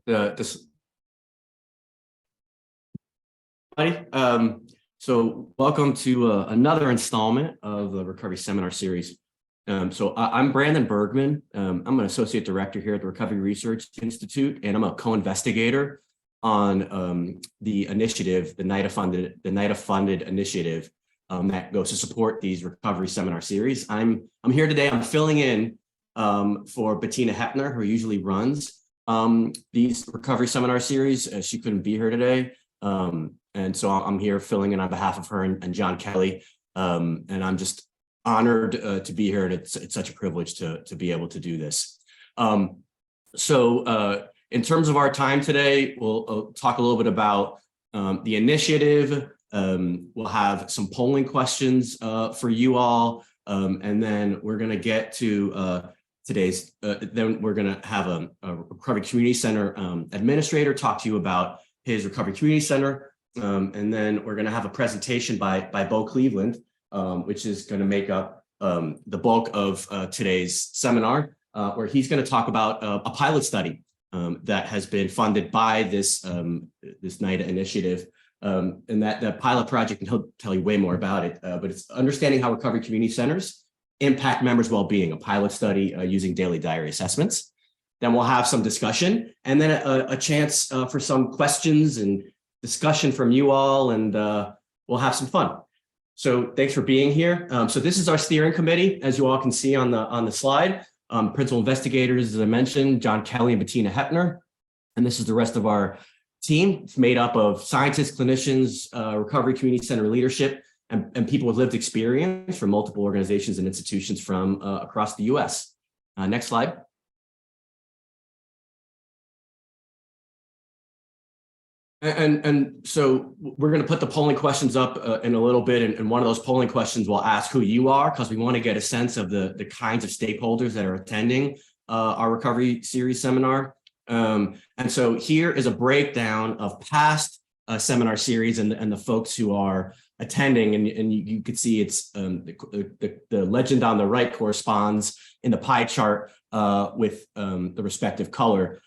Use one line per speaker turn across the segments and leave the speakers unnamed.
This, so welcome to another installment of the Recovery Seminar Series. I'm Brandon Bergman. I'm an associate director here at the Recovery Research Institute, and I'm a co-investigator on the initiative, the NIDA funded initiative that goes to support these recovery seminar series. I'm here today. I'm filling in for Bettina Heppner, who usually runs these recovery seminar series. She couldn't be here today. And so I'm here filling in on behalf of her and John Kelly. And I'm just honored to be here. And it's such a privilege to be able to do this. In terms of our time today, we'll talk a little bit about the initiative. We'll have some polling questions for you all. And then we're going to get to then we're going to have a Recovery Community Center administrator talk to you about his Recovery Community Center. And then we're going to have a presentation by Bo Cleveland, which is going to make up the bulk of today's seminar, where he's going to talk about a pilot study that has been funded by this NIDA initiative. And that pilot project, and he'll tell you way more about it, but it's understanding how recovery community centers impact members' well-being, a pilot study using daily diary assessments. Then we'll have some discussion, and then a chance for some questions and discussion from you all, and we'll have some fun. So thanks for being here. So this is our steering committee, as you all can see on the slide. Principal investigators, as I mentioned, John Kelly and Bettina Heppner. And this is the rest of our team. It's made up of scientists, clinicians, recovery community center leadership, and people with lived experience from multiple organizations and institutions from across the US. Next slide. And so we're going to put the polling questions up in a little bit, and one of those polling questions will ask who you are, because we want to get a sense of the kinds of stakeholders that are attending our recovery series seminar. And so here is a breakdown of past seminar series and the folks who are attending, and you could see it's the legend on the right corresponds in the pie chart with the respective color.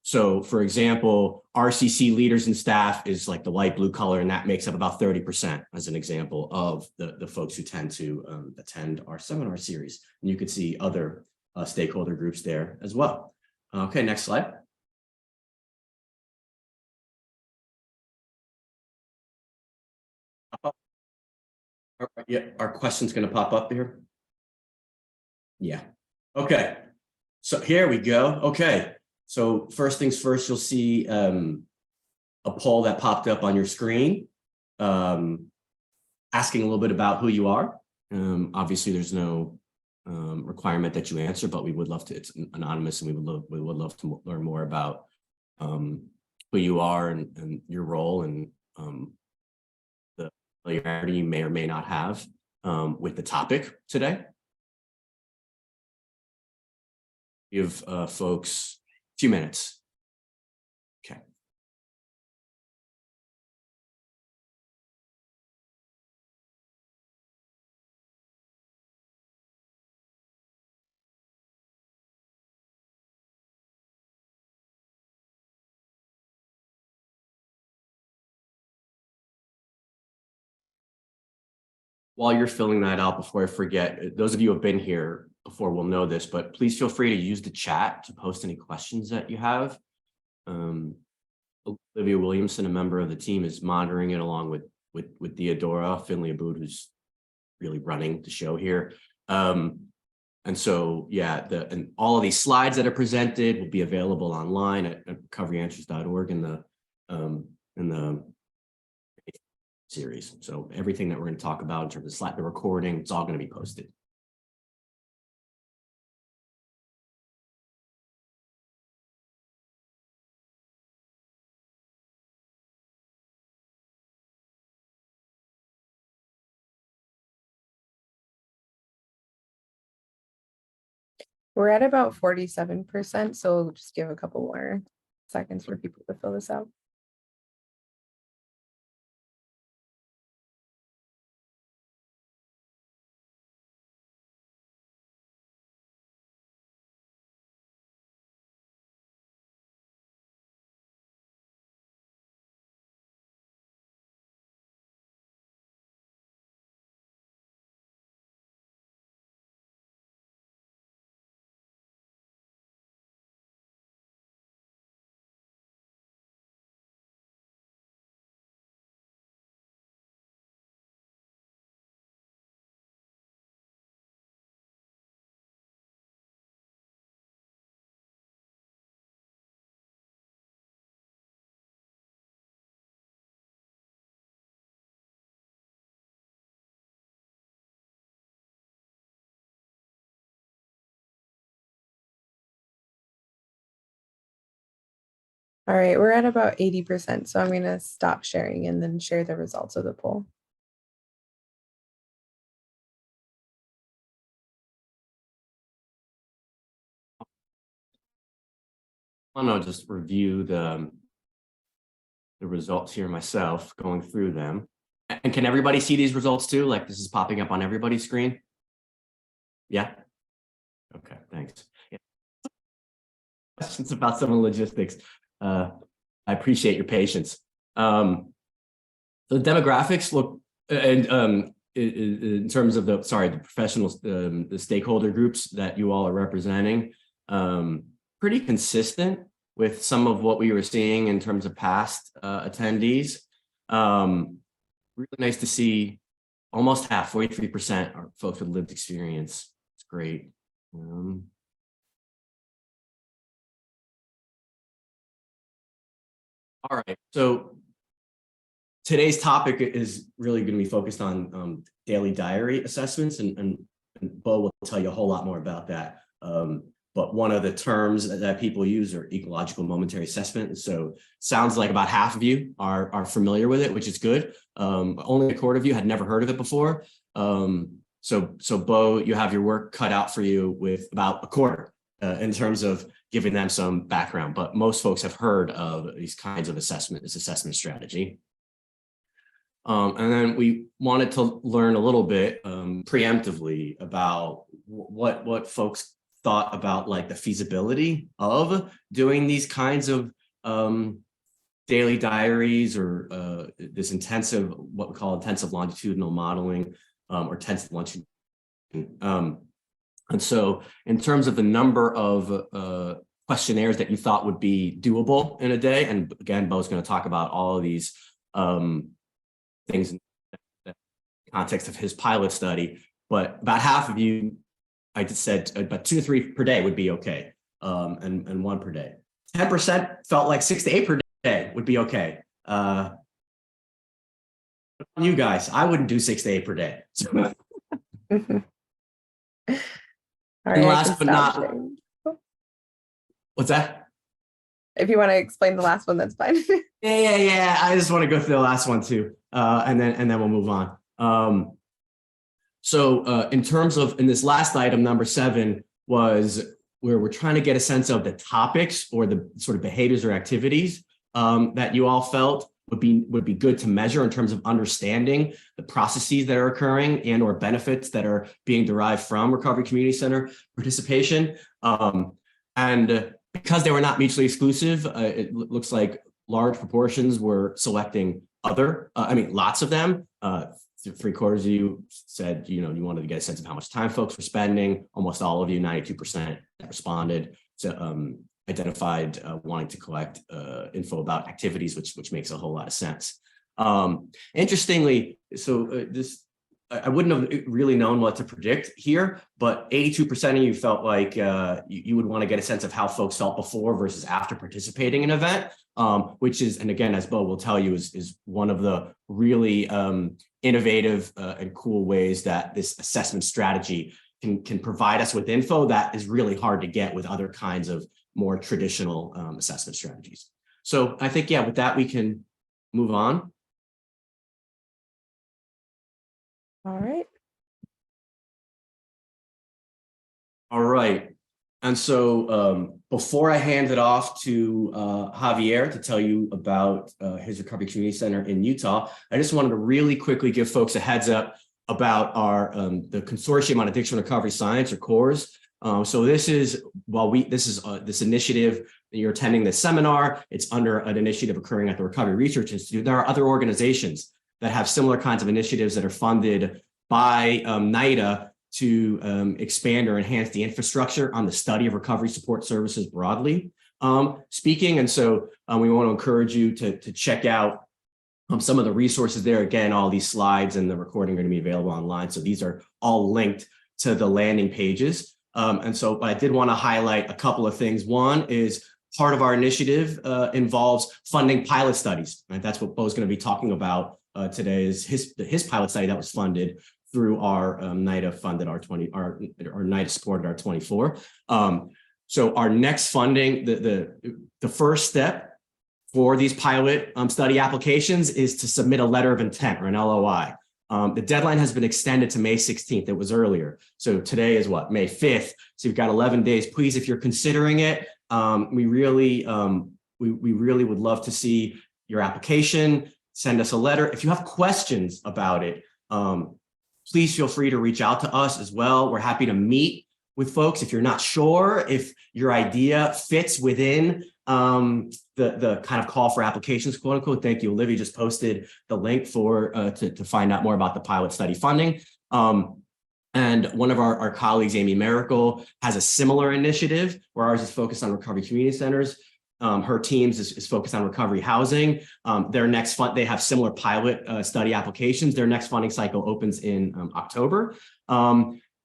So for example, RCC leaders and staff is like the light blue color, and that makes up about 30% as an example of the folks who tend to attend our seminar series. And you could see other stakeholder groups there as well. Okay, next slide. Yeah, our question's going to pop up here. Yeah. Okay. So here we go. Okay. So first things first, you'll see a poll that popped up on your screen asking a little bit about who you are. Obviously, there's no requirement that you answer, but we would love to. It's anonymous, and we would love to learn more about who you are and your role and the familiarity you may or may not have with the topic today. Give folks a few minutes. Okay. While you're filling that out, before I forget, those of you who have been here before will know this, but please feel free to use the chat to post any questions that you have. Olivia Williamson, a member of the team, is monitoring it along with Theodora Finley Abood, who's really running the show here. And so, yeah, and all of these slides that are presented will be available online at recoveryanswers.org in the series. So everything that we're going to talk about in terms of the recording, it's all going to be posted.
We're at about 47%, so we'll just give a couple more seconds for people to fill this out. All right, we're at about 80%, so I'm going to stop sharing and then share the results of the poll.
I'm gonna just review the results here myself, going through them. And can everybody see these results too? Like this is popping up on everybody's screen? Yeah? Okay, thanks. Yeah. Questions about some of the logistics. I appreciate your patience. The demographics look, and in terms of the professionals, the stakeholder groups that you all are representing, pretty consistent with some of what we were seeing in terms of past attendees. Really nice to see almost half, 43% are folks with lived experience. It's great. All right, so today's topic is really going to be focused on daily diary assessments, and Bo will tell you a whole lot more about that. But one of the terms that people use are ecological momentary assessment. So sounds like about half of you are familiar with it, which is good. Only a quarter of you had never heard of it before. So Bo, you have your work cut out for you with about a quarter in terms of giving them some background. But most folks have heard of these kinds of assessment, this assessment strategy. And then we wanted to learn a little bit preemptively about what folks thought about like the feasibility of doing these kinds of daily diaries or this intensive, what we call intensive longitudinal modeling or intensive longitudinal. And so in terms of the number of questionnaires that you thought would be doable in a day, and again, Bo's going to talk about all of these things in the context of his pilot study, but about half of you, I just said about 2 to 3 per day would be okay, and 1 per day. 10% felt like 6 to 8 per day would be okay. You guys, I wouldn't do 6 to 8 per day.
All right,
and last but not, what's that?
If you want to explain the last one, that's fine.
Yeah. I just want to go through the last one too, and then we'll move on. So in terms of, in this last item, number 7, was where we're trying to get a sense of the topics or the sort of behaviors or activities that you all felt would be good to measure in terms of understanding the processes that are occurring and or benefits that are being derived from Recovery Community Center participation. And because they were not mutually exclusive, it looks like large proportions were selecting other, lots of them. 3/4 of you said, you wanted to get a sense of how much time folks were spending. Almost all of you, 92%, responded to identified wanting to collect info about activities, which makes a whole lot of sense. Interestingly, so I wouldn't have really known what to predict here, but 82% of you felt like you would want to get a sense of how folks felt before versus after participating in an event, which is, and again, as Bo will tell you, is one of the really innovative and cool ways that this assessment strategy can provide us with info that is really hard to get with other kinds of more traditional assessment strategies. So I think, yeah, with that, we can move on.
All right.
All right. And so before I hand it off to Javier to tell you about his Recovery Community Center in Utah, I just wanted to really quickly give folks a heads up about our the Consortium on Addiction Recovery Science, or CORS. So this is, this initiative that you're attending this seminar, it's under an initiative occurring at the Recovery Research Institute. There are other organizations that have similar kinds of initiatives that are funded by NIDA to expand or enhance the infrastructure on the study of recovery support services broadly speaking. And so we want to encourage you to check out some of the resources there. Again, all these slides and the recording are going to be available online. So these are all linked to the landing pages. And so I did want to highlight a couple of things. One is part of our initiative involves funding pilot studies. Right? That's what Bo's going to be talking about today, is his pilot study that was funded through our NIDA funded our NIDA supported our 24. So our next funding, the first step for these pilot study applications is to submit a letter of intent or an LOI. The deadline has been extended to May 16th. It was earlier. So today is what, May 5th. So you've got 11 days. Please, if you're considering it, we really would love to see your application. Send us a letter. If you have questions about it, please feel free to reach out to us as well. We're happy to meet with folks. If you're not sure if your idea fits within the kind of call for applications, quote unquote. Thank you. Olivia just posted the link for to find out more about the pilot study funding. And one of our colleagues, Amy Miracle, has a similar initiative where ours is focused on recovery community centers. Her teams is focused on recovery housing. Their next fund, they have similar pilot study applications. Their next funding cycle opens in October.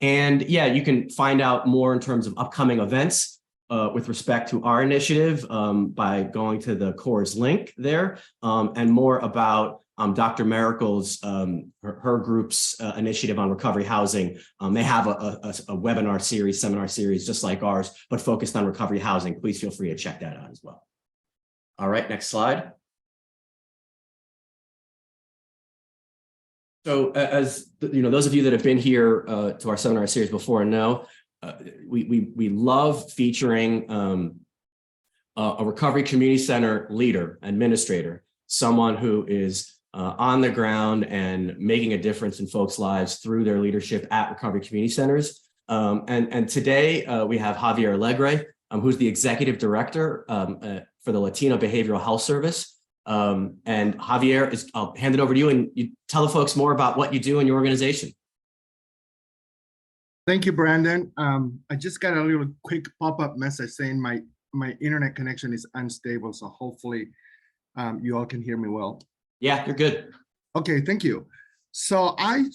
And yeah, you can find out more in terms of upcoming events with respect to our initiative by going to the CORE's link there, and more about Dr. Miracle's, her group's initiative on recovery housing. They have a webinar series, seminar series, just like ours, but focused on recovery housing. Please feel free to check that out as well. All right, next slide. So as you know, those of you that have been here to our seminar series before know, we love featuring a recovery community center leader, administrator, someone who is on the ground and making a difference in folks' lives through their leadership at recovery community centers. And today we have Javier Alegre, who's the executive director for the Latino Behavioral Health Service. And Javier, I'll hand it over to you, and you tell the folks more about what you do in your organization.
Thank you, Brandon. I just got a little quick pop-up message saying my internet connection is unstable, so hopefully you all can hear me well.
Yeah, you're good. Okay,
thank you. So I'm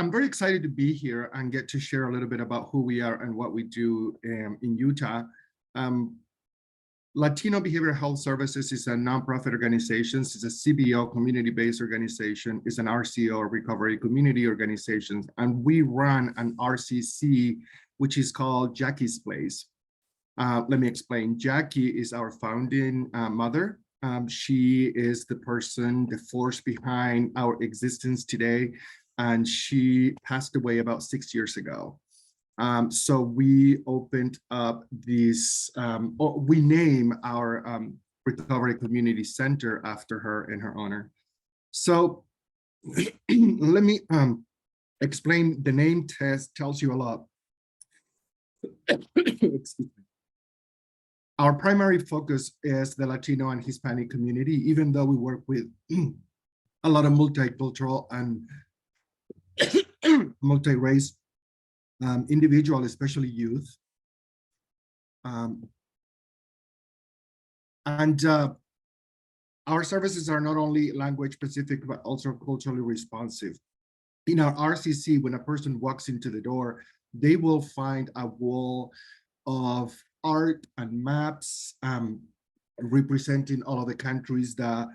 very excited to be here and get to share a little bit about who we are and what we do in Utah. Latino Behavioral Health Services is a nonprofit organization. It's a CBO, community-based organization. It's an RCO, recovery community organization. And we run an RCC, which is called Jackie's Place. Let me explain. Jackie is our founding mother. She is the person, the force behind our existence today. And she passed away about 6 years ago. So we opened up this, we name our recovery community center after her in her honor. So let me explain. The name tells you a lot. Excuse me. Our primary focus is the Latino and Hispanic community, even though we work with a lot of multicultural and multi-race individual, especially youth. Our services are not only language specific, but also culturally responsive. In our RCC, when a person walks into the door, they will find a wall of art and maps representing all of the countries that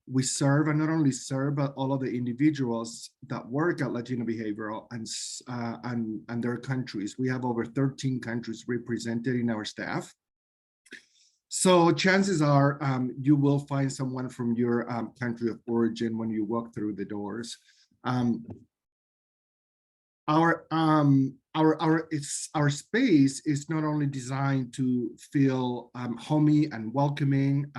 we serve, and not only serve, but all of the individuals that work at Latino Behavioral and their countries. We have over 13 countries represented in our staff. So chances are you will find someone from your country of origin when you walk through the doors. Our space is not only designed to feel homey and welcoming,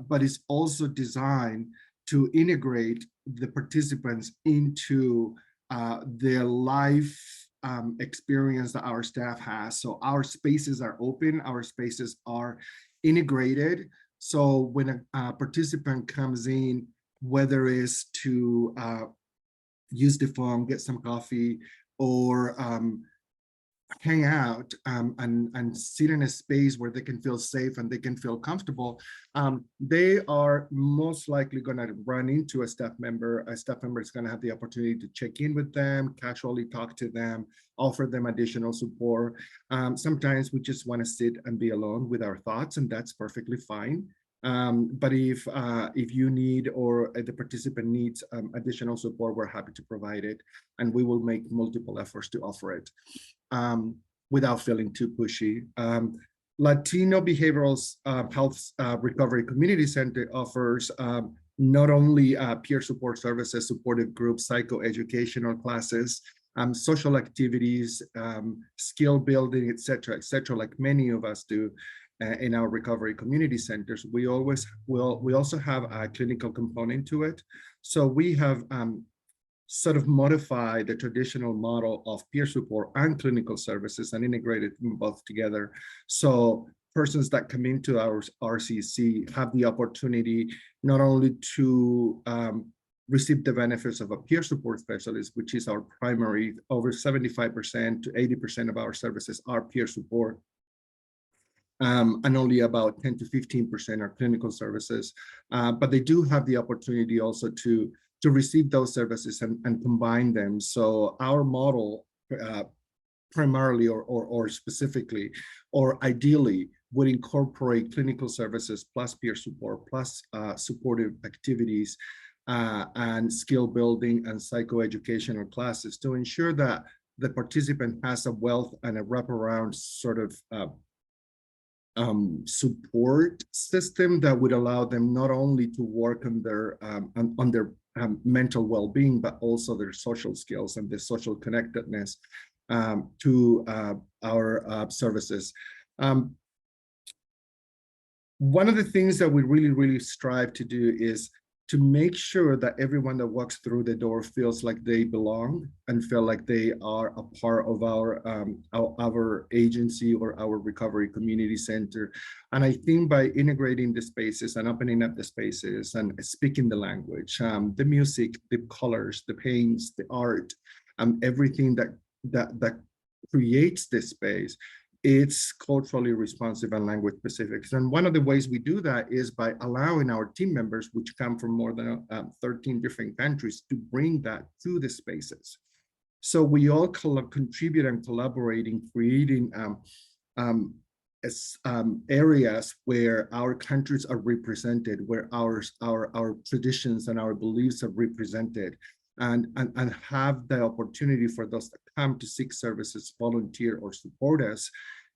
but it's also designed to integrate the participants into their life experience that our staff has. So our spaces are open, our spaces are integrated. So when a participant comes in, whether it's to use the phone, get some coffee, or hang out and sit in a space where they can feel safe and they can feel comfortable, they are most likely going to run into a staff member. A staff member is going to have the opportunity to check in with them, casually talk to them, offer them additional support. Sometimes we just want to sit and be alone with our thoughts, and that's perfectly fine. But if you need, or the participant needs additional support, we're happy to provide it, and we will make multiple efforts to offer it without feeling too pushy. Latino Behavioral Health Recovery Community Center offers not only peer support services, supportive groups, psychoeducational classes, social activities, skill building, et cetera, like many of us do in our recovery community centers. We also have a clinical component to it. So we have sort of modify the traditional model of peer support and clinical services and integrated them both together. So persons that come into our RCC have the opportunity not only to receive the benefits of a peer support specialist, which is our primary, over 75% to 80% of our services are peer support. And only about 10 to 15% are clinical services. But they do have the opportunity also to receive those services and combine them. So our model primarily or specifically or ideally would incorporate clinical services plus peer support plus supportive activities and skill building and psychoeducational classes to ensure that the participant has a wealth and a wraparound sort of support system that would allow them not only to work on their mental well-being, but also their social skills and the social connectedness to our services. One of the things that we really strive to do is to make sure that everyone that walks through the door feels like they belong and feel like they are a part of our agency or our recovery community center. And I think by integrating the spaces and opening up the spaces and speaking the language, the music, the colors, the paints, the art, everything that creates this space, it's culturally responsive and language specific. And one of the ways we do that is by allowing our team members, which come from more than 13 different countries, to bring that to the spaces. So we all contribute and collaborate in creating areas where our countries are represented, where our traditions and our beliefs are represented. And have the opportunity for those that come to seek services, volunteer, or support us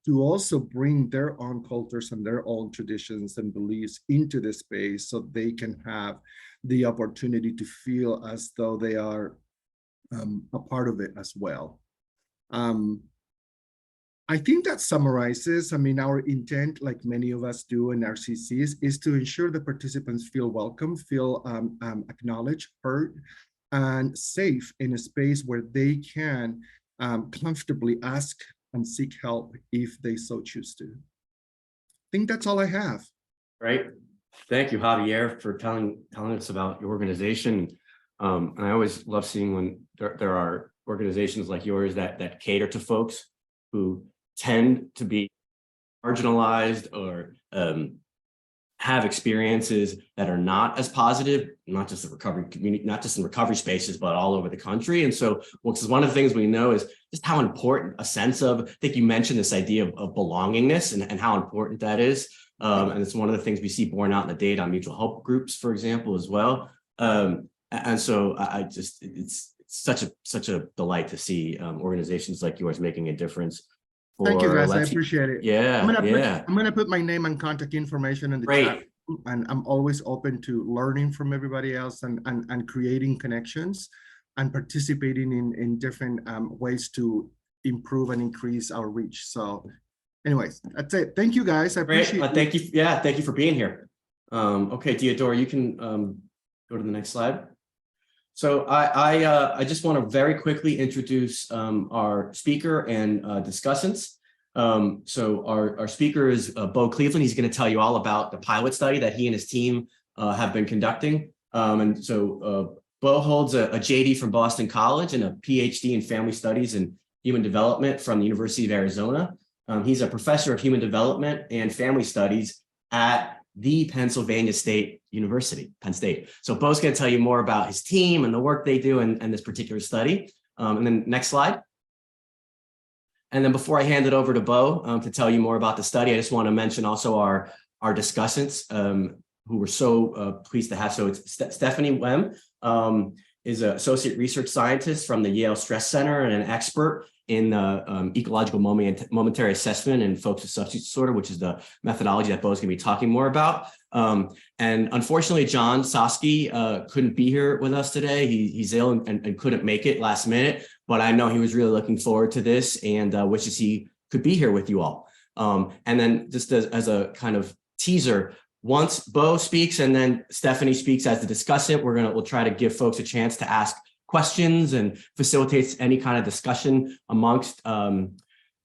to also bring their own cultures and their own traditions and beliefs into the space so they can have the opportunity to feel as though they are a part of it as well. I think that summarizes, our intent, like many of us do in RCCs, is to ensure the participants feel welcome, feel acknowledged, heard, and safe in a space where they can comfortably ask and seek help if they so choose to. I think that's all I have.
Right. Thank you, Javier, for telling us about your organization. And I always love seeing when there are organizations like yours that cater to folks who tend to be marginalized or have experiences that are not as positive, not just the recovery community, not just in recovery spaces, but all over the country. And so, one of the things we know is just how important a sense of, I think you mentioned this idea of belongingness and how important that is. And it's one of the things we see borne out in the data on mutual help groups, for example, as well. And so it's such a delight to see organizations like yours making a difference.
Thank you, guys. I appreciate it.
Yeah,
I'm gonna put my name and contact information in the chat, and I'm always open to learning from everybody else and creating connections and participating in different ways to improve and increase our reach. So, anyways, that's it. Thank you, guys. I appreciate it.
Thank you. Yeah, thank you for being here. Okay, Diodora, you can go to the next slide. So I just want to very quickly introduce our speaker and discussants. So our speaker is Bo Cleveland. He's going to tell you all about the pilot study that he and his team have been conducting. And so Bo holds a JD from Boston College and a PhD in family studies and human development from the University of Arizona. He's a professor of human development and family studies at the Pennsylvania State University, Penn State. So Bo's going to tell you more about his team and the work they do and this particular study. And then next slide. And then before I hand it over to Bo to tell you more about the study, I just want to mention also our discussants who we're so pleased to have. So it's Stephanie Wem. is an associate research scientist from the Yale Stress Center and an expert in ecological momentary assessment and folks with substance disorder, which is the methodology that Bo's going to be talking more about. And unfortunately, John Sosky couldn't be here with us today. He's ill and couldn't make it last minute, but I know he was really looking forward to this and wishes he could be here with you all. And then just as a kind of teaser, once Bo speaks and then Stephanie speaks as the discussant, we'll try to give folks a chance to ask questions and facilitates any kind of discussion amongst Bo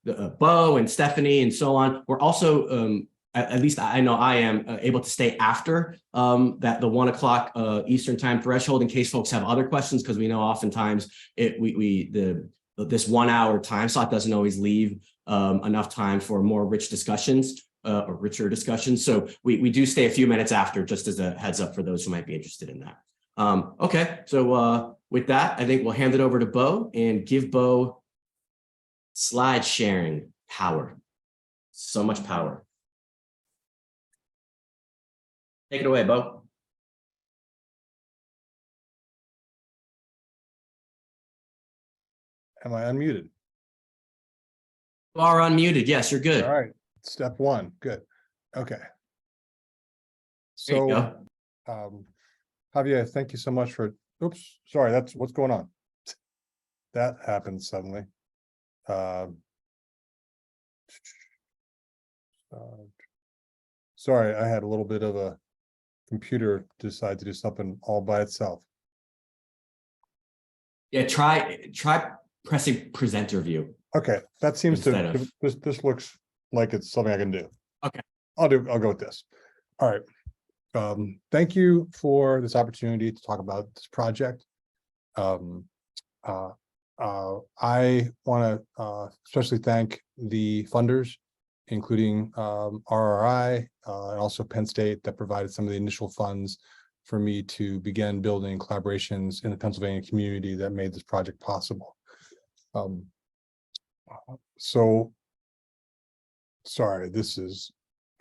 and Stephanie and so on. We're also, at least I know I am able to stay after the 1 o'clock Eastern time threshold in case folks have other questions, because we know oftentimes this 1 hour time slot doesn't always leave enough time for more rich discussions or richer discussions. So we do stay a few minutes after, just as a heads up for those who might be interested in that. Okay, so with that, I think we'll hand it over to Bo and give Bo slide sharing power. So much power. Take it away, Bo.
Am I unmuted?
You are unmuted. Yes, you're good.
All right, step one, good. Okay.
There you
So,
go.
Javier, thank you so much for, oops, sorry, that's what's going on. That happened suddenly. Sorry, I had a little bit of a computer decide to do something all by itself.
Yeah, try pressing presenter view.
Okay, that seems to,
Instead of-
this looks like it's something I can do.
Okay.
I'll go with this. All right. Thank you for this opportunity to talk about this project. I want to especially thank the funders, including RRI and also Penn State, that provided some of the initial funds for me to begin building collaborations in the Pennsylvania community that made this project possible. So, sorry, this is,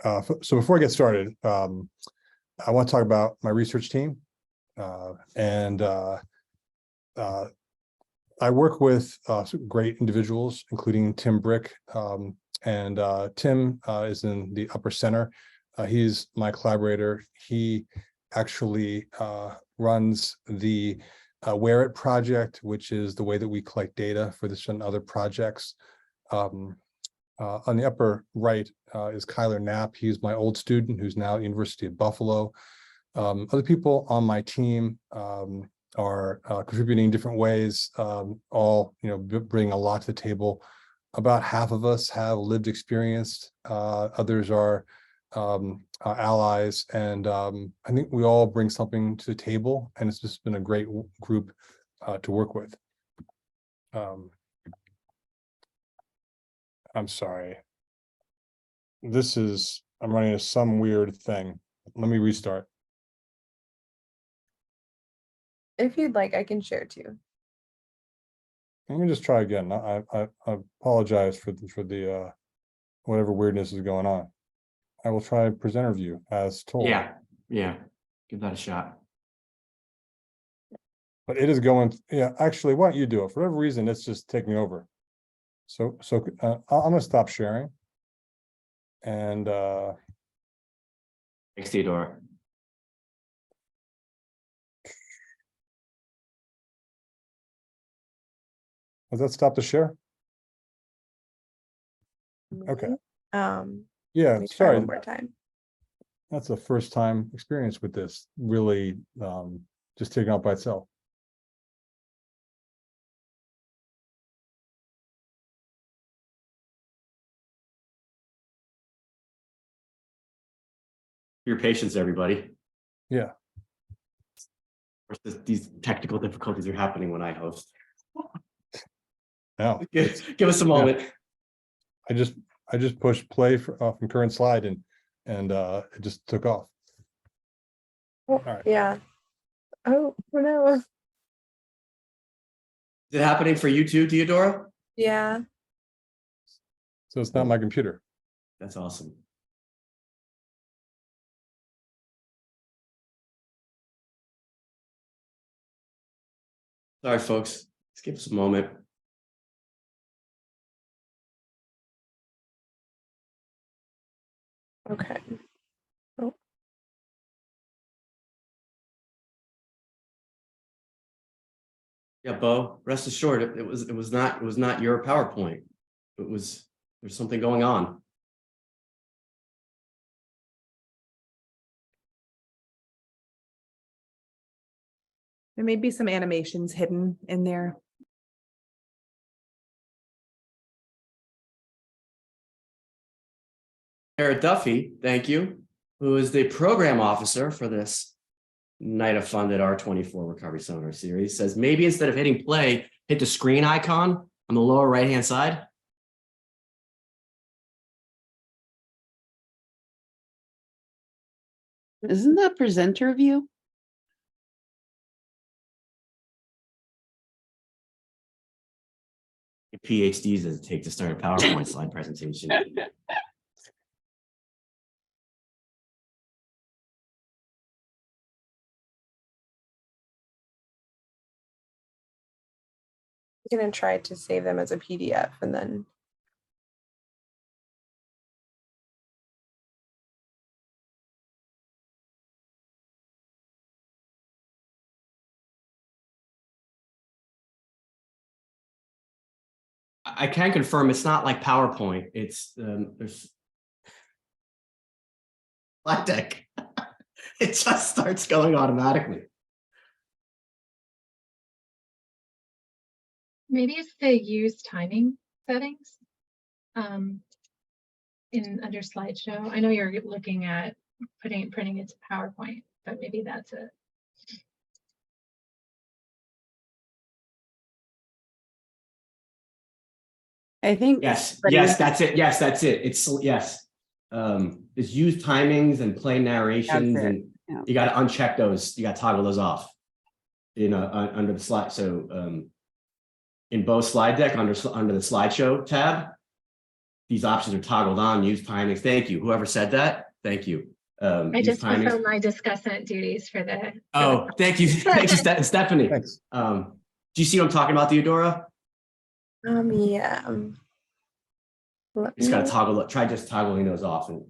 so before I get started, I want to talk about my research team. I work with some great individuals, including Tim Brick. Tim is in the upper center. He's my collaborator. He actually runs the Wear It project, which is the way that we collect data for this and other projects. On the upper right is Kyler Knapp. He's my old student who's now at the University of Buffalo. Other people on my team are contributing in different ways, all bring a lot to the table. About half of us have lived experience. Others are allies, and I think we all bring something to the table, and it's just been a great group to work with. I'm sorry. I'm running into some weird thing. Let me restart.
If you'd like, I can share too.
Let me just try again. I apologize for the whatever weirdness is going on. I will try presenter view as told.
Yeah, give that a shot.
But it is going, yeah, actually, why don't you do it? For whatever reason, it's just taking over. So I'm gonna stop sharing. And
Thanks, Theodore.
has that stopped the share? Okay. Yeah,
Let me try
sorry.
one more time.
That's a first time experience with this, really just taking out by itself.
Your patience, everybody.
Yeah.
These technical difficulties are happening when I host.
No,
Give us a moment.
I just pushed play from current slide and it just took off.
Oh,
right.
yeah. Oh no.
Is it happening for you too, Theodora?
Yeah.
So it's not my computer.
That's awesome. Sorry, folks. Let's give us a moment.
Okay. Oh,
Yeah, Bo, rest assured, it was not your PowerPoint. There's something going on.
There may be some animations hidden in there.
Eric Duffy, thank you, who is the program officer for this Night of Fun at R24 Recovery Seminar Series, says maybe instead of hitting play, hit the screen icon on the lower right-hand side.
Isn't that presenter view?
PhDs does it take to start a PowerPoint slide presentation?
I'm gonna try to save them as a PDF and then.
I can confirm it's not like PowerPoint. It's there's slide deck. It just starts going automatically.
Maybe it's the use timing settings in under slideshow. I know you're looking at printing it to PowerPoint, but maybe that's it.
I think.
Yes,
but
yes,
it-
that's it. Yes, that's it. It's yes. It's use timings and play narrations,
That's it,
and
yeah.
you got to uncheck those. You got to toggle those off. You know, under the slide. So in both slide deck under the slideshow tab, these options are toggled on. Use timings. Thank you. Whoever said that. Thank you.
I
Use
just
timings.
fulfill my discussant duties for the.
Oh, thank you. Thank you, Stephanie.
Thanks.
Do you see what I'm talking about, Theodora?
Yeah. Let
Just got to
me-
toggle. Try just toggling those off, and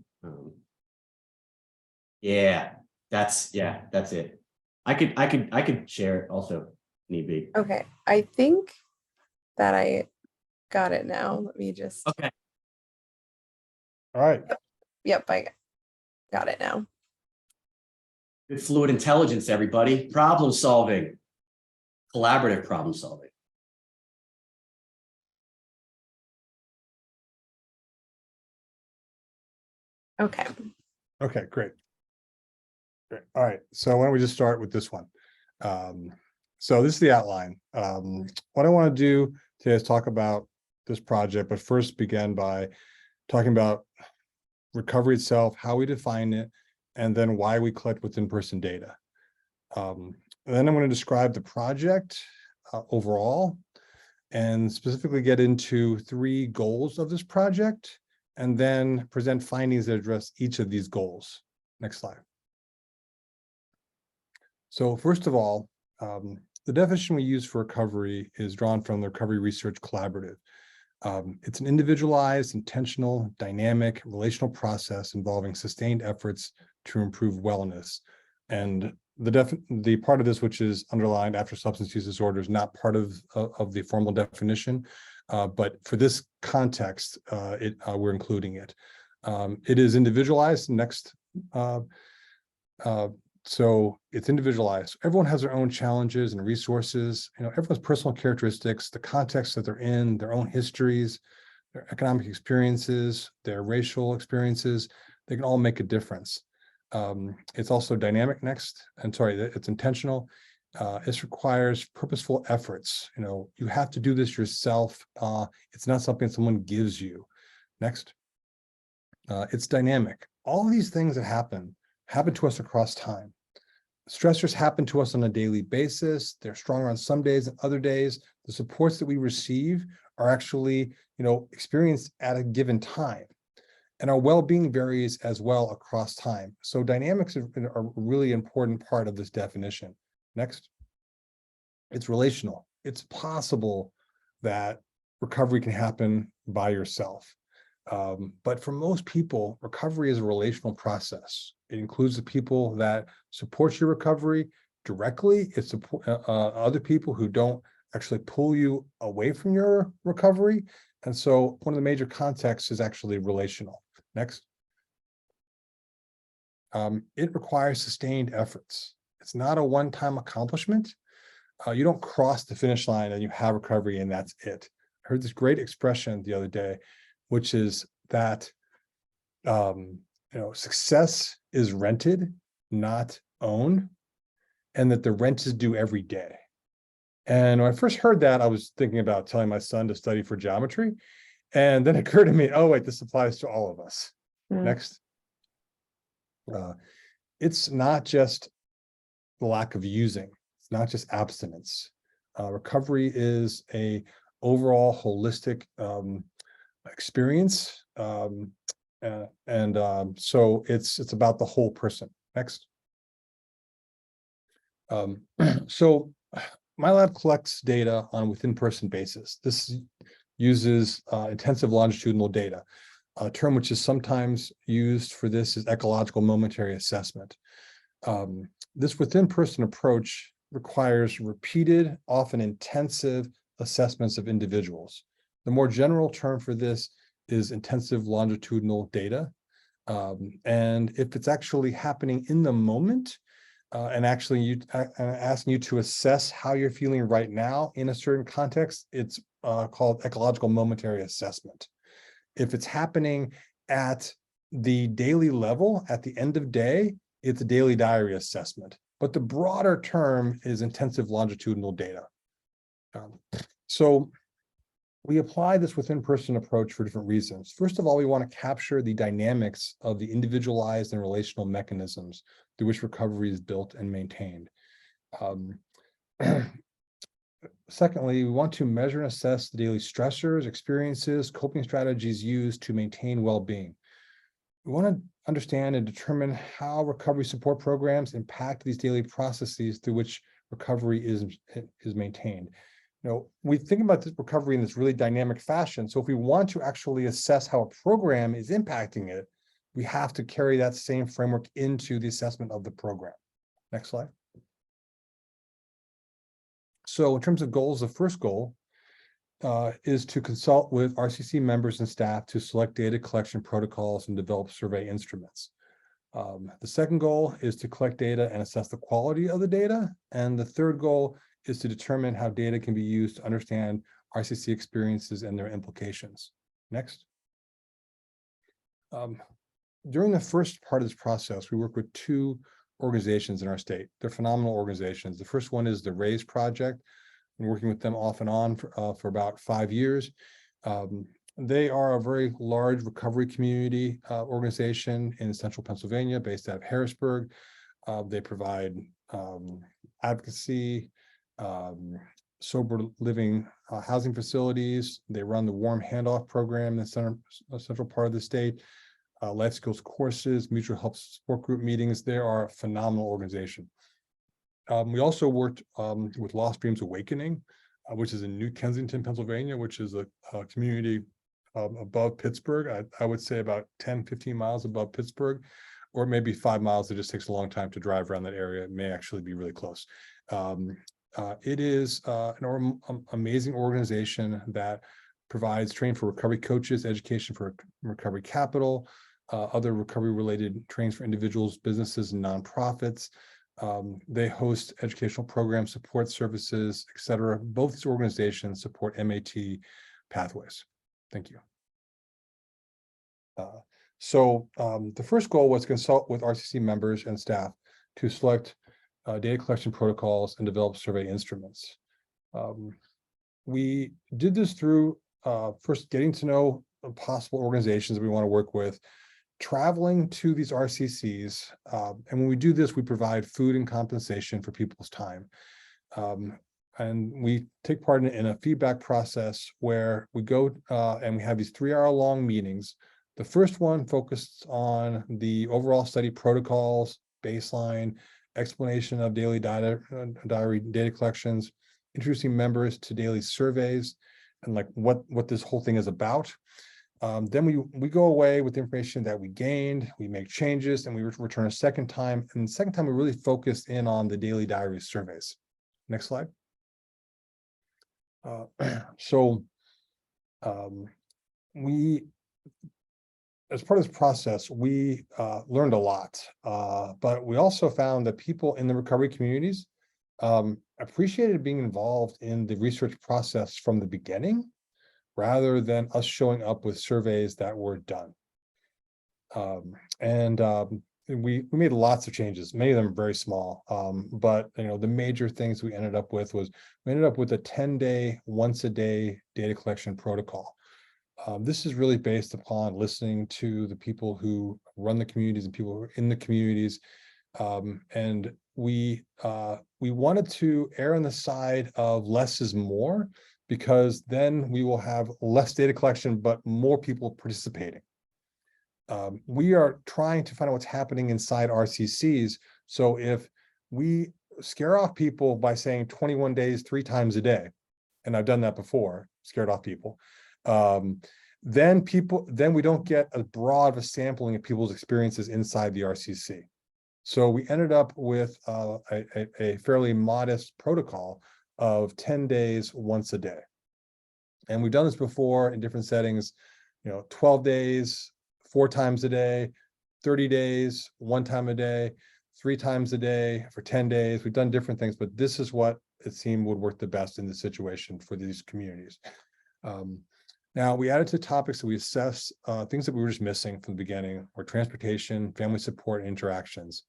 yeah, that's it. I could share it also, need be.
Okay, I think that I got it now. Let me just,
Okay.
All right.
yep, I got it now.
Good fluid intelligence, everybody. Problem solving, collaborative problem solving.
Okay,
Okay, great. Great. All right. So why don't we just start with this one? So this is the outline. What I want to do today is talk about this project, but first begin by talking about recovery itself, how we define it, and then why we collect within-person data. Then I'm going to describe the project overall, and specifically get into 3 goals of this project, and then present findings that address each of these goals. Next slide. So first of all, the definition we use for recovery is drawn from the Recovery Research Collaborative. It's an individualized, intentional, dynamic, relational process involving sustained efforts to improve wellness. And the part of this which is underlined after substance use disorder is not part of the formal definition, but for this context, we're including it. It is individualized. Next. So it's individualized. Everyone has their own challenges and resources. You know, everyone's personal characteristics, the context that they're in, their own histories, their economic experiences, their racial experiences. They can all make a difference. It's also dynamic. Next, and sorry, it's intentional. This requires purposeful efforts. You know, you have to do this yourself. It's not something someone gives you. Next. It's dynamic. All these things that happen to us across time. Stressors happen to us on a daily basis. They're stronger on some days than other days. The supports that we receive are actually, experienced at a given time. And our well-being varies as well across time. So dynamics are a really important part of this definition. Next. It's relational. It's possible that recovery can happen by yourself. But for most people, recovery is a relational process. It includes the people that support your recovery directly. It's other people who don't actually pull you away from your recovery. And so one of the major contexts is actually relational. Next. It requires sustained efforts. It's not a one-time accomplishment. You don't cross the finish line and you have recovery and that's it. I heard this great expression the other day, which is that success is rented, not owned, and that the rent is due every day. And when I first heard that, I was thinking about telling my son to study for geometry. And then it occurred to me, oh, wait, this applies to all of us. Next. It's not just the lack of using. It's not just abstinence. Recovery is a overall holistic experience. So it's about the whole person. Next. So my lab collects data on a within-person basis. This uses intensive longitudinal data. A term which is sometimes used for this is ecological momentary assessment. This within-person approach requires repeated, often intensive assessments of individuals. The more general term for this is intensive longitudinal data. And if it's actually happening in the moment, and actually asking you to assess how you're feeling right now in a certain context, it's called ecological momentary assessment. If it's happening at the daily level, at the end of day, it's a daily diary assessment. But the broader term is intensive longitudinal data. So we apply this within-person approach for different reasons. First of all, we want to capture the dynamics of the individualized and relational mechanisms through which recovery is built and maintained. Secondly, we want to measure and assess the daily stressors, experiences, coping strategies used to maintain well-being. We want to understand and determine how recovery support programs impact these daily processes through which recovery is maintained. We think about this recovery in this really dynamic fashion. So if we want to actually assess how a program is impacting it, we have to carry that same framework into the assessment of the program. Next slide. So in terms of goals, the first goal is to consult with RCC members and staff to select data collection protocols and develop survey instruments. The second goal is to collect data and assess the quality of the data. And the third goal is to determine how data can be used to understand RCC experiences and their implications. Next. During the first part of this process, we work with two organizations in our state. They're phenomenal organizations. The first one is the RAISE Project. We're working with them off and on for about 5 years. They are a very large recovery community organization in central Pennsylvania, based out of Harrisburg. They provide advocacy, sober living housing facilities. They run the Warm Handoff program in the central part of the state. Life skills courses, mutual help support group meetings. They are a phenomenal organization. We also worked with Lost Dreams Awakening, which is in New Kensington, Pennsylvania, which is a community above Pittsburgh. I would say about 10, 15 miles above Pittsburgh, or maybe 5 miles. It just takes a long time to drive around that area. It may actually be really close. It is an amazing organization that provides training for recovery coaches, education for recovery capital, other recovery-related trainings for individuals, businesses, and nonprofits. They host educational programs, support services, et cetera. Both these organizations support MAT pathways. Thank you. The first goal was to consult with RCC members and staff to select data collection protocols and develop survey instruments. We did this through first getting to know possible organizations that we want to work with, traveling to these RCCs, and when we do this, we provide food and compensation for people's time. And we take part in a feedback process where we go and we have these 3-hour-long meetings. The first one focused on the overall study protocols, baseline, explanation of daily diary data collections. introducing members to daily surveys and like what this whole thing is about. Then we go away with the information that we gained, we make changes, and we return a second time. And the second time we really focus in on the daily diary surveys. Next slide. We, as part of this process, we learned a lot, but we also found that people in the recovery communities appreciated being involved in the research process from the beginning, rather than us showing up with surveys that were done. We made lots of changes, many of them very small, but the major things we ended up with was we ended up with a 10-day, once-a-day data collection protocol. This is really based upon listening to the people who run the communities and people who are in the communities. And we wanted to err on the side of less is more, because then we will have less data collection, but more people participating. We are trying to find out what's happening inside RCCs. So if we scare off people by saying 21 days, 3 times a day, and I've done that before, scared off people, then we don't get as broad of a sampling of people's experiences inside the RCC. So we ended up with a fairly modest protocol of 10 days, once a day. And we've done this before in different settings, 12 days, 4 times a day, 30 days, 1 time a day, 3 times a day for 10 days. We've done different things, but this is what it seemed would work the best in this situation for these communities. Now, we added to topics that we assess things that we were just missing from the beginning, or transportation, family support, and interactions.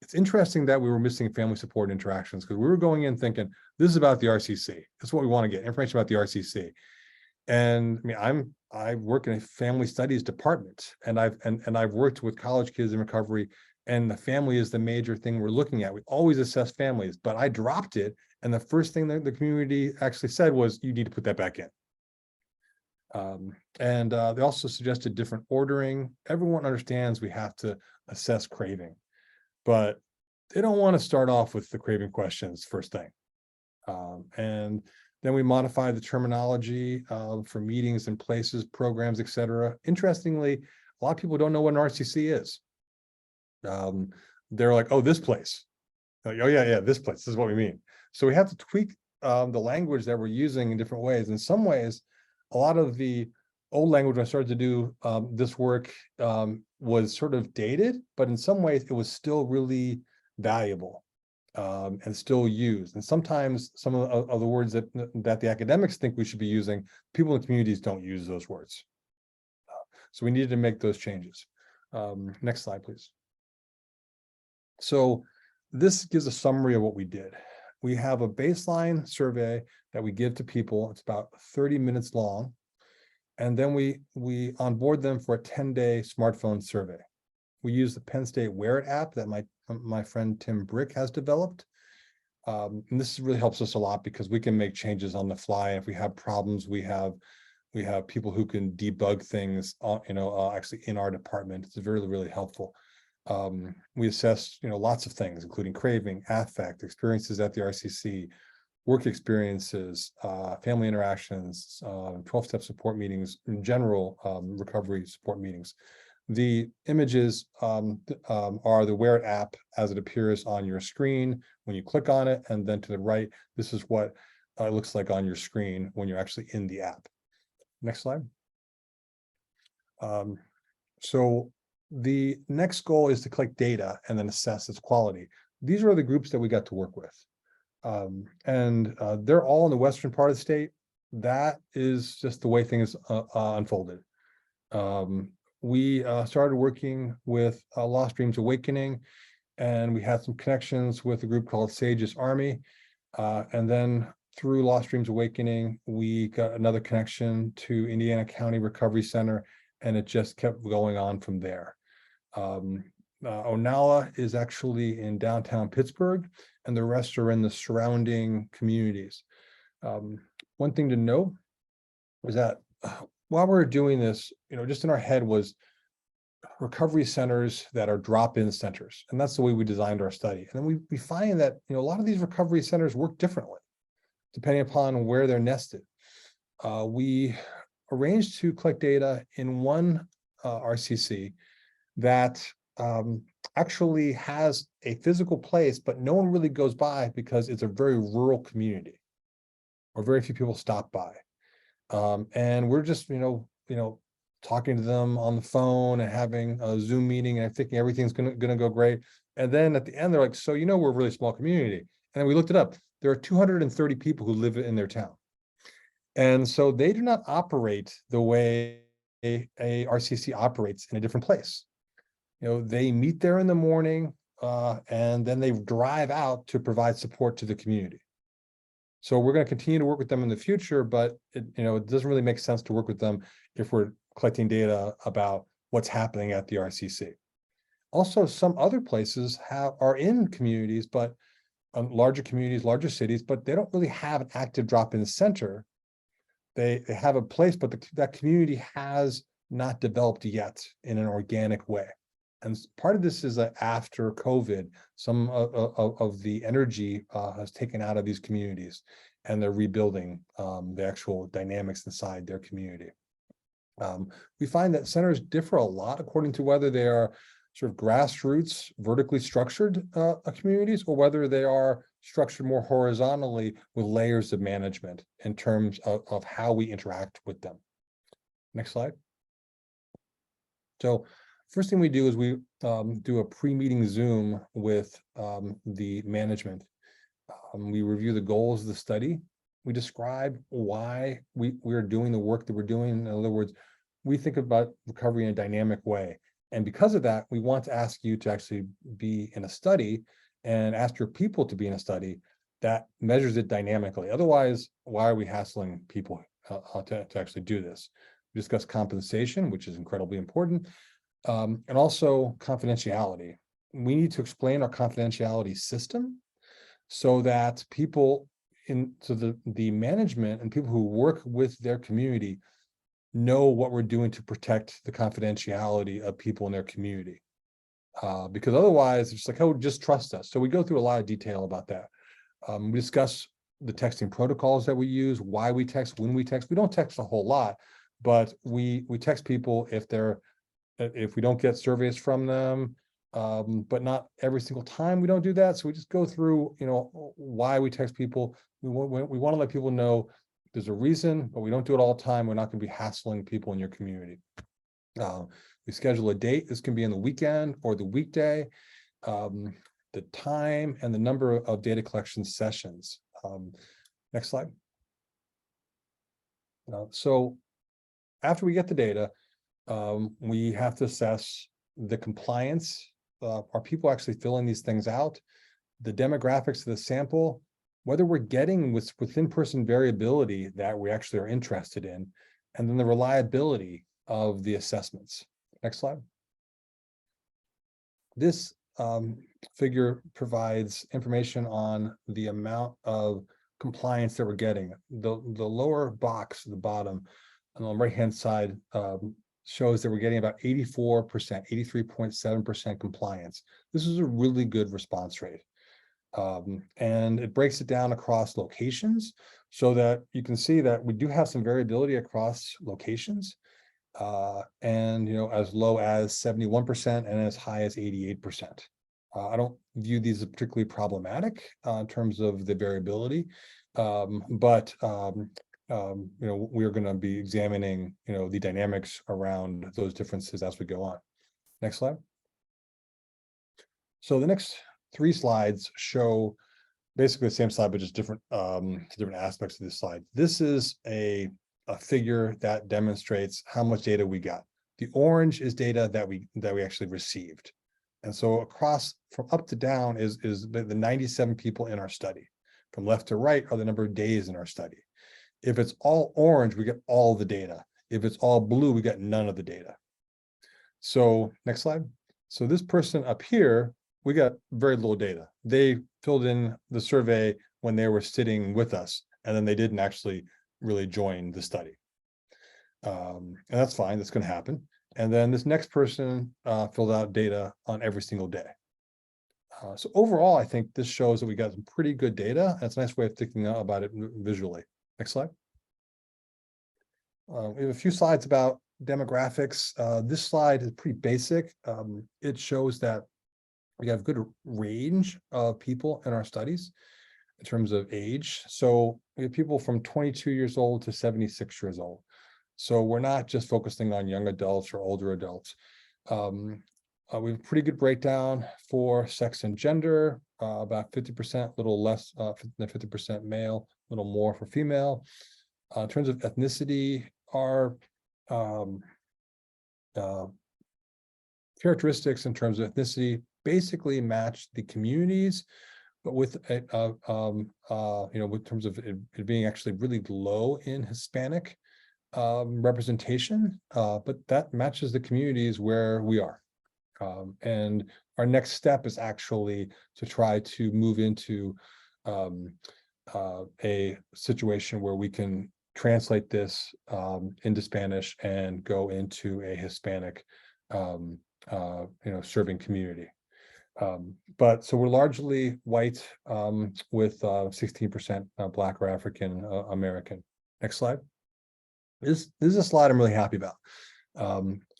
It's interesting that we were missing family support and interactions, because we were going in thinking, this is about the RCC. That's what we want to get, information about the RCC. And I mean, I work in a family studies department, and I've worked with college kids in recovery, and the family is the major thing we're looking at. We always assess families, but I dropped it. And the first thing that the community actually said was, you need to put that back in. They also suggested different ordering. Everyone understands we have to assess craving, but they don't want to start off with the craving questions first thing. And then we modified the terminology for meetings and places, programs, etc. Interestingly, a lot of people don't know what an RCC is. They're like, oh, this place. Like, oh, yeah, this place. This is what we mean. So we have to tweak the language that we're using in different ways. In some ways, a lot of the old language when I started to do this work was sort of dated, but in some ways it was still really valuable and still used. And sometimes some of the words that the academics think we should be using, people in the communities don't use those words. So we needed to make those changes. Next slide, please. So this gives a summary of what we did. We have a baseline survey that we give to people. It's about 30 minutes long. And then we onboard them for a 10-day smartphone survey. We use the Penn State Wear It app that my friend Tim Brick has developed. And this really helps us a lot because we can make changes on the fly. If we have problems, we have people who can debug things, actually in our department. It's really, really helpful. We assess, lots of things, including craving, affect, experiences at the RCC, work experiences, family interactions, 12-step support meetings, in general, recovery support meetings. The images are the Wear It app as it appears on your screen when you click on it, and then to the right, this is what it looks like on your screen when you're actually in the app. Next slide. So the next goal is to collect data and then assess its quality. These are the groups that we got to work with. They're all in the western part of the state. That is just the way things unfolded. We started working with Lost Dreams Awakening, and we had some connections with a group called Sage's Army. And then through Lost Dreams Awakening, we got another connection to Indiana County Recovery Center, and it just kept going on from there. Onala is actually in downtown Pittsburgh, and the rest are in the surrounding communities. One thing to note was that while we were doing this, just in our head was recovery centers that are drop-in centers. And that's the way we designed our study. And then we find that, a lot of these recovery centers work differently. depending upon where they're nested. We arranged to collect data in one RCC that actually has a physical place, but no one really goes by because it's a very rural community, or very few people stop by. And we're just, talking to them on the phone and having a Zoom meeting and thinking everything's gonna go great. And then at the end, they're like, so we're a really small community. And then we looked it up. There are 230 people who live in their town. And so they do not operate the way a RCC operates in a different place. They meet there in the morning, and then they drive out to provide support to the community. So we're going to continue to work with them in the future, but it doesn't really make sense to work with them if we're collecting data about what's happening at the RCC. Also, some other places are in communities, but larger communities, larger cities, but they don't really have an active drop-in center. They have a place, but that community has not developed yet in an organic way. And part of this is that after COVID, some of the energy has taken out of these communities, and they're rebuilding the actual dynamics inside their community. We find that centers differ a lot according to whether they are sort of grassroots, vertically structured communities, or whether they are structured more horizontally with layers of management in terms of how we interact with them. Next slide. So first thing we do is we do a pre-meeting Zoom with the management. We review the goals of the study. We describe why we're doing the work that we're doing. In other words, we think about recovery in a dynamic way. And because of that, we want to ask you to actually be in a study and ask your people to be in a study that measures it dynamically. Otherwise, why are we hassling people to actually do this? We discuss compensation, which is incredibly important, and also confidentiality. We need to explain our confidentiality system so that the management and people who work with their community know what we're doing to protect the confidentiality of people in their community. Because otherwise, it's like, oh, just trust us. So we go through a lot of detail about that. We discuss the texting protocols that we use, why we text, when we text. We don't text a whole lot, but we text people if we don't get surveys from them, but not every single time we don't do that. So we just go through, why we text people. We want to let people know there's a reason, but we don't do it all the time. We're not going to be hassling people in your community. We schedule a date. This can be in the weekend or the weekday, the time and the number of data collection sessions. Next slide. So after we get the data, we have to assess the compliance. Are people actually filling these things out? The demographics of the sample, whether we're getting within person variability that we actually are interested in, and then the reliability of the assessments. Next slide. This figure provides information on the amount of compliance that we're getting. The lower box at the bottom on the right-hand side shows that we're getting about 84%, 83.7% compliance. This is a really good response rate. And it breaks it down across locations so that you can see that we do have some variability across locations, and as low as 71% and as high as 88%. I don't view these as particularly problematic in terms of the variability, but we're going to be examining the dynamics around those differences as we go on. Next slide. So the next 3 slides show basically the same slide, but just different aspects of this slide. This is a figure that demonstrates how much data we got. The orange is data that we actually received. And so across from up to down is the 97 people in our study. From left to right are the number of days in our study. If it's all orange, we get all the data. If it's all blue, we get none of the data. So next slide. So this person up here, we got very little data. They filled in the survey when they were sitting with us, and then they didn't actually really join the study. And that's fine, that's going to happen. And then this next person filled out data on every single day. So overall, I think this shows that we got some pretty good data. That's a nice way of thinking about it visually. Next slide. We have a few slides about demographics. This slide is pretty basic. It shows that we have good range of people in our studies in terms of age. So we have people from 22 years old to 76 years old. So we're not just focusing on young adults or older adults. We have a pretty good breakdown for sex and gender, about 50%, a little less than 50% male, a little more for female. In terms of ethnicity, our characteristics in terms of ethnicity basically match the communities, but with with terms of it being actually really low in Hispanic representation, but that matches the communities where we are. And our next step is actually to try to move into a situation where we can translate this into Spanish and go into a Hispanic serving community. But so we're largely white with 16% Black or African American. Next slide. This is a slide I'm really happy about.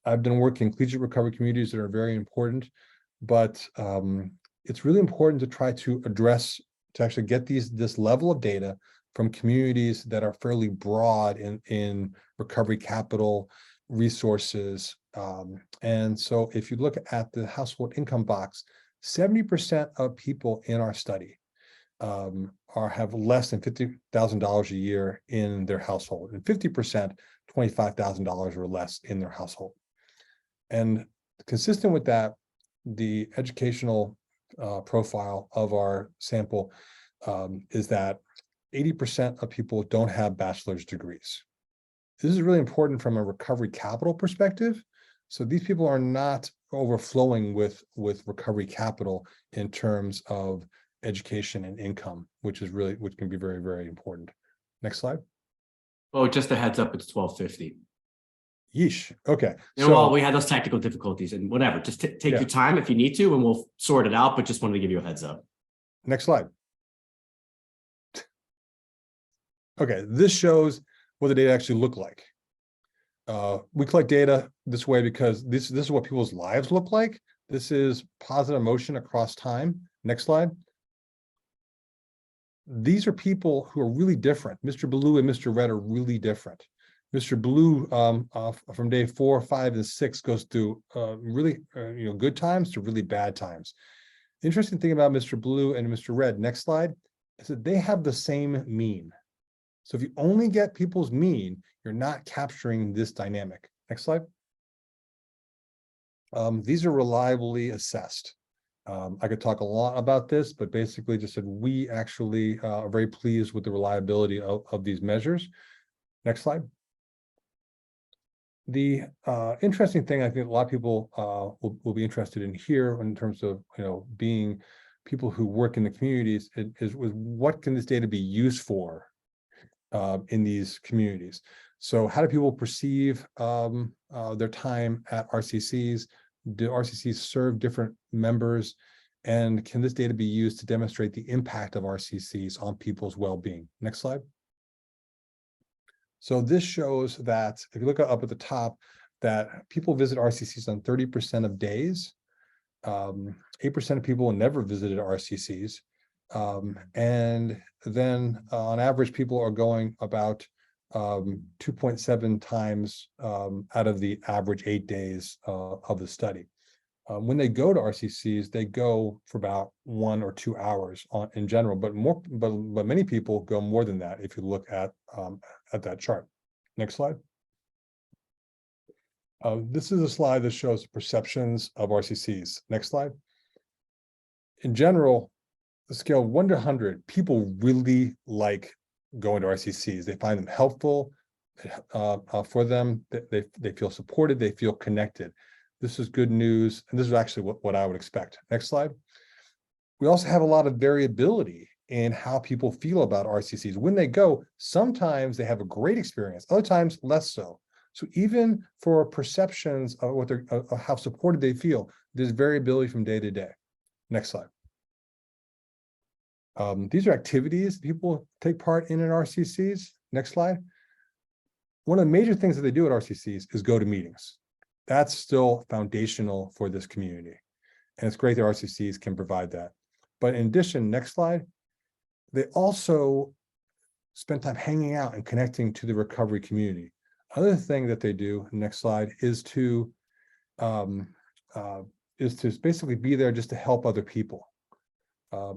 I've been working in collegiate recovery communities that are very important, but it's really important to try to address, to actually get this level of data from communities that are fairly broad in recovery capital resources. And so if you look at the household income box, 70% of people in our study have less than $50,000 a year in their household, and 50% $25,000 or less in their household. And consistent with that, the educational profile of our sample is that 80% of people don't have bachelor's degrees. This is really important from a recovery capital perspective. So these people are not overflowing with recovery capital in terms of education and income, which can be very, very important. Next slide.
Oh, just a heads up, it's 12:50.
Yeesh. Okay.
Well, we had those technical difficulties and whatever. Just take your time if you need to, and we'll sort it out. But just wanted to give you a heads up.
Next slide. Okay, this shows what the data actually look like. We collect data this way because this is what people's lives look like. This is positive emotion across time. Next slide. These are people who are really different. Mr. Blue and Mr. Red are really different. Mr. Blue from day 4, 5, and 6 goes through really good times to really bad times. The interesting thing about Mr. Blue and Mr. Red, next slide, is that they have the same mean. So if you only get people's mean, you're not capturing this dynamic. Next slide. These are reliably assessed. I could talk a lot about this, but basically just said we actually are very pleased with the reliability of these measures. Next slide. The interesting thing I think a lot of people will be interested in here in terms of being people who work in the communities is what can this data be used for in these communities. So how do people perceive their time at RCCs? Do RCCs serve different members? And can this data be used to demonstrate the impact of RCCs on people's well-being? Next slide. So this shows that if you look up at the top, that people visit RCCs on 30% of days. 8% of people never visited RCCs. And then on average, people are going about 2.7 times out of the average 8 days of the study. When they go to RCCs, they go for about 1 or 2 hours in general, but many people go more than that if you look at that chart. Next slide. This is a slide that shows perceptions of RCCs. Next slide. In general, the scale of 1 to 100, people really like going to RCCs. They find them helpful for them. They feel supported. They feel connected. This is good news. And this is actually what I would expect. Next slide. We also have a lot of variability in how people feel about RCCs. When they go, sometimes they have a great experience, other times less so. So even for perceptions of how supported they feel, there's variability from day to day. Next slide. These are activities people take part in RCCs. Next slide. One of the major things that they do at RCCs is go to meetings. That's still foundational for this community. And it's great that RCCs can provide that. But in addition, next slide, they also spend time hanging out and connecting to the recovery community. Another thing that they do, next slide, is to basically be there just to help other people.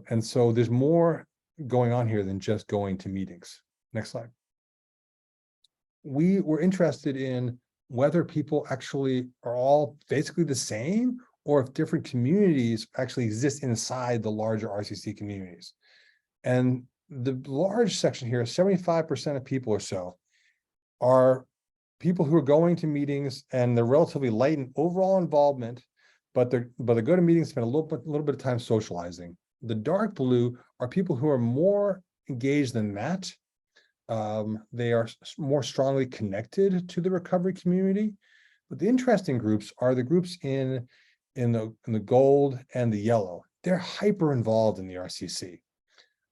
And so there's more going on here than just going to meetings. Next slide. We were interested in whether people actually are all basically the same, or if different communities actually exist inside the larger RCC communities. And the large section here, 75% of people or so, are people who are going to meetings, and they're relatively light in overall involvement, but they go to meetings, spend a little bit of time socializing. The dark blue are people who are more engaged than that. They are more strongly connected to the recovery community. But the interesting groups are the groups in the gold and the yellow. They're hyper involved in the RCC.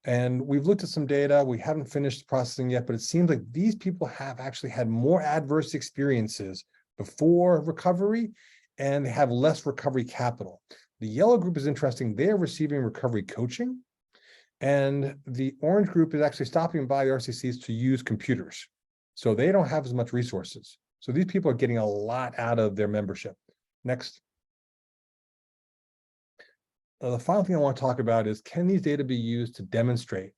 And we've looked at some data. We haven't finished processing yet, but it seems like these people have actually had more adverse experiences before recovery, and they have less recovery capital. The yellow group is interesting. They're receiving recovery coaching. And the orange group is actually stopping by the RCCs to use computers. So they don't have as much resources. So these people are getting a lot out of their membership. Next. The final thing I want to talk about is, can these data be used to demonstrate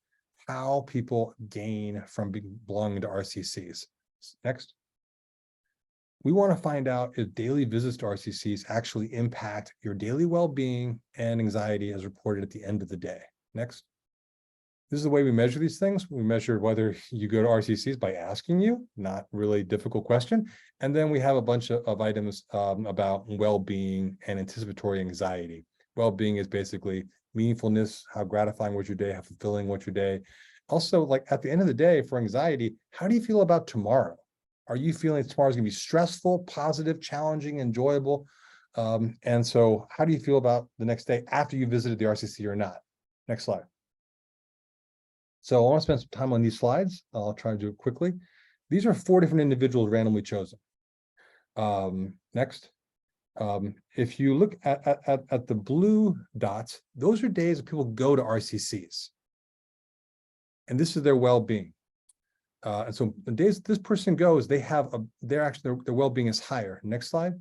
how people gain from belonging to RCCs? Next. We want to find out if daily visits to RCCs actually impact your daily well-being and anxiety as reported at the end of the day. Next. This is the way we measure these things. We measure whether you go to RCCs by asking you, not really difficult question. And then we have a bunch of items about well-being and anticipatory anxiety. Well-being is basically meaningfulness, how gratifying was your day, how fulfilling was your day. Also, like at the end of the day, for anxiety, how do you feel about tomorrow? Are you feeling tomorrow's gonna be stressful, positive, challenging, enjoyable? And so how do you feel about the next day after you visited the RCC or not? Next slide. So I want to spend some time on these slides. I'll try to do it quickly. These are 4 different individuals randomly chosen. Next. If you look at the blue dots, those are days that people go to RCCs. And this is their well-being. And so the days this person goes, their well-being is higher. Next slide.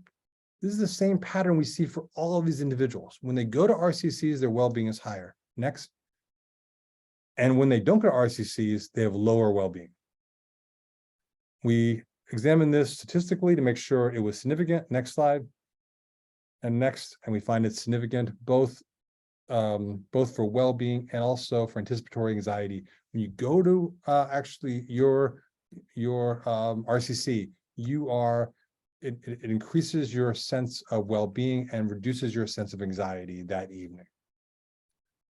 This is the same pattern we see for all of these individuals. When they go to RCCs, their well-being is higher. Next. And when they don't go to RCCs, they have lower well-being. We examined this statistically to make sure it was significant. Next slide. And next, and we find it significant both for well-being and also for anticipatory anxiety. When you go to actually your RCC, it increases your sense of well-being and reduces your sense of anxiety that evening.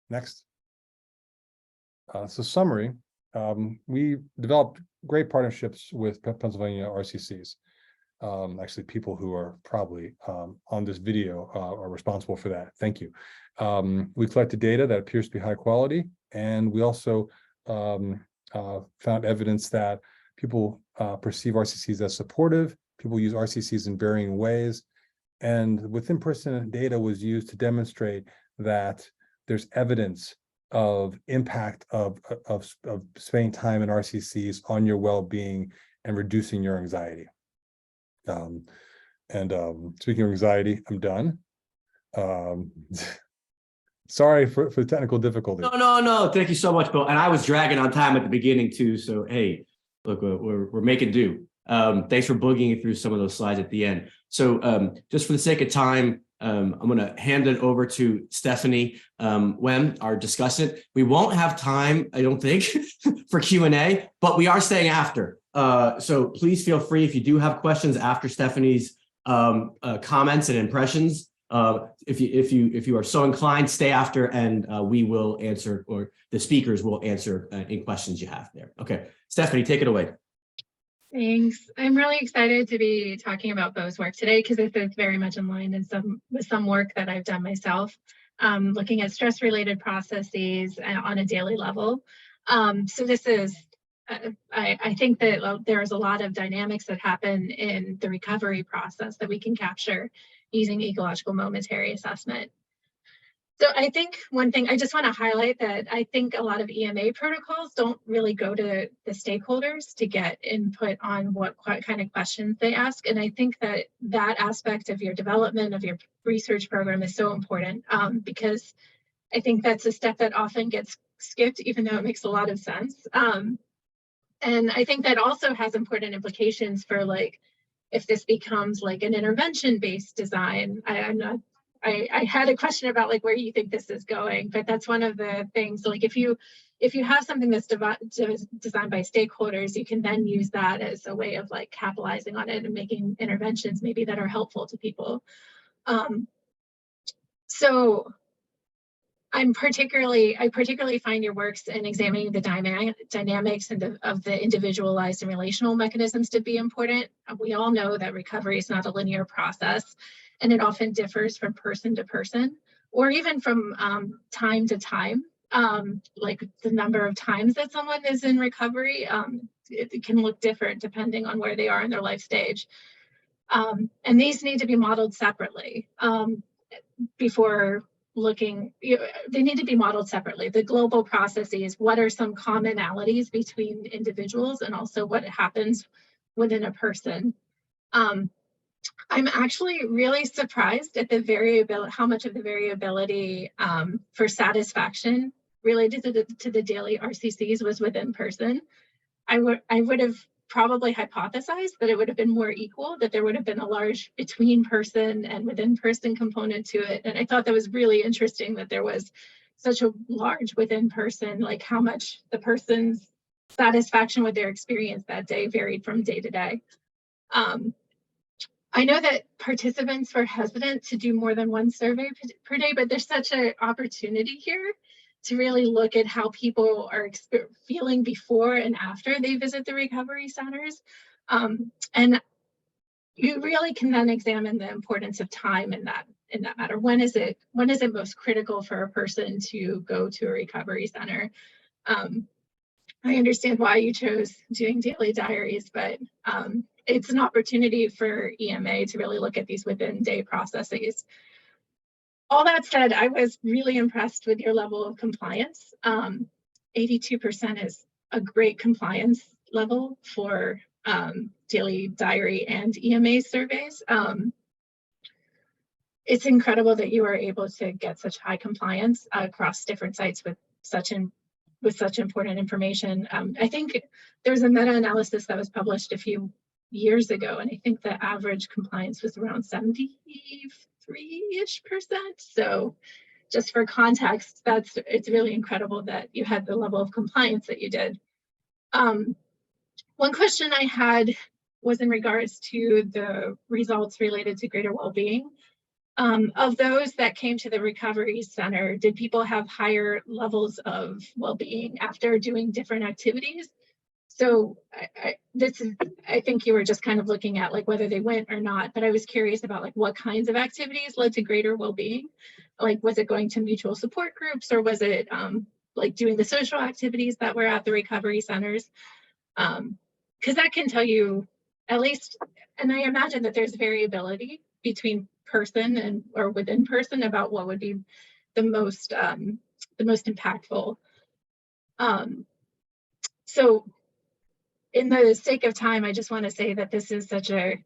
Next. So summary, we developed great partnerships with Pennsylvania RCCs. Actually, people who are probably on this video are responsible for that. Thank you. We collected data that appears to be high quality, and we also found evidence that people perceive RCCs as supportive. People use RCCs in varying ways, and within-person data was used to demonstrate that there's evidence of impact of spending time in RCCs on your well-being and reducing your anxiety. Speaking of anxiety, I'm done. Sorry for the technical difficulty.
No. Thank you so much, Bill. And I was dragging on time at the beginning too. So, hey, look, we're making do. Thanks for boogieing through some of those slides at the end. So just for the sake of time, I'm going to hand it over to Stephanie Wem, our discussant. We won't have time, I don't think, for Q&A, but we are staying after. So please feel free if you do have questions after Stephanie's comments and impressions. If you are so inclined, stay after, and we will answer, or the speakers will answer any questions you have there. Okay, Stephanie, take it away.
Thanks. I'm really excited to be talking about Bo's work today because this is very much in line with some work that I've done myself. looking at stress-related processes on a daily level. So this is, I think that there's a lot of dynamics that happen in the recovery process that we can capture using ecological momentary assessment. So I think one thing I just want to highlight that I think a lot of EMA protocols don't really go to the stakeholders to get input on what kind of questions they ask. And I think that that aspect of your development of your research program is so important because I think that's a step that often gets skipped, even though it makes a lot of sense. And I think that also has important implications for like, if this becomes like an intervention-based design. I had a question about like where you think this is going, but that's one of the things. Like if you have something that's designed by stakeholders, you can then use that as a way of like capitalizing on it and making interventions maybe that are helpful to people. So I particularly find your works in examining the dynamics and of the individualized and relational mechanisms to be important. We all know that recovery is not a linear process, and it often differs from person to person, or even from time to time. Like the number of times that someone is in recovery, it can look different depending on where they are in their life stage. And these need to be modeled separately before looking, they need to be modeled separately. The global processes, what are some commonalities between individuals, and also what happens within a person. I'm actually really surprised at the variability, how much of the variability for satisfaction related to the daily RCCs was within person. I would have probably hypothesized that it would have been more equal, that there would have been a large between person and within person component to it. And I thought that was really interesting that there was such a large within person, like how much the person's satisfaction with their experience that day varied from day to day. I know that participants were hesitant to do more than one survey per day, but there's such an opportunity here to really look at how people are feeling before and after they visit the recovery centers. And you really can then examine the importance of time in that matter. When is it most critical for a person to go to a recovery center? I understand why you chose doing daily diaries, but it's an opportunity for EMA to really look at these within day processes. All that said, I was really impressed with your level of compliance. 82% is a great compliance level for daily diary and EMA surveys. It's incredible that you are able to get such high compliance across different sites with such important information. I think there's a meta-analysis that was published a few years ago, and I think the average compliance was around 73-ish%. So just for context, it's really incredible that you had the level of compliance that you did. One question I had was in regards to the results related to greater well-being. Of those that came to the recovery center, did people have higher levels of well-being after doing different activities? So I think you were just kind of looking at like whether they went or not, but I was curious about like what kinds of activities led to greater well-being. Like, was it going to mutual support groups, or was it like doing the social activities that were at the recovery centers? Because that can tell you at least, and I imagine that there's variability between person and or within person about what would be the most impactful. So in the sake of time, I just want to say that this is such a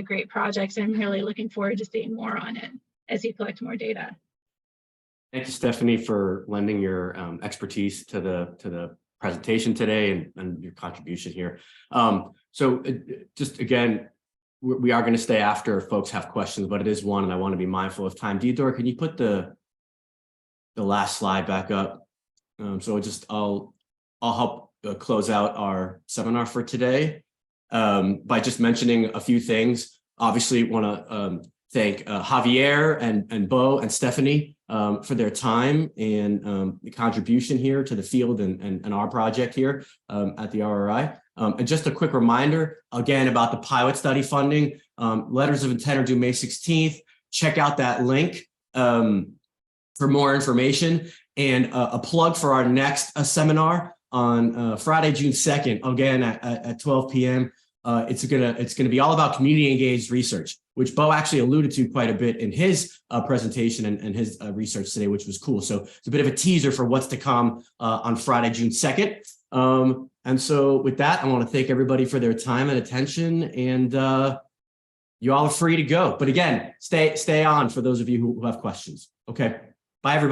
great project, and I'm really looking forward to seeing more on it as you collect more data.
Thank you, Stephanie, for lending your expertise to the presentation today and your contribution here. So just again, we are going to stay after folks have questions, but it is one, and I want to be mindful of time. Theodore, can you put the last slide back up? So I'll help close out our seminar for today by just mentioning a few things. Obviously, want to thank Javier and Bo and Stephanie for their time and the contribution here to the field and our project here at the RRI. And just a quick reminder, again, about the pilot study funding. Letters of intent are due May 16th. Check out that link for more information, and a plug for our next seminar on Friday, June 2nd, again at 12 p.m. It's gonna be all about community engaged research, which Bo actually alluded to quite a bit in his presentation and his research today, which was cool. So it's a bit of a teaser for what's to come on Friday, June 2nd. And so with that, I want to thank everybody for their time and attention, and you all are free to go. But again, stay on for those of you who have questions. Okay, bye everybody.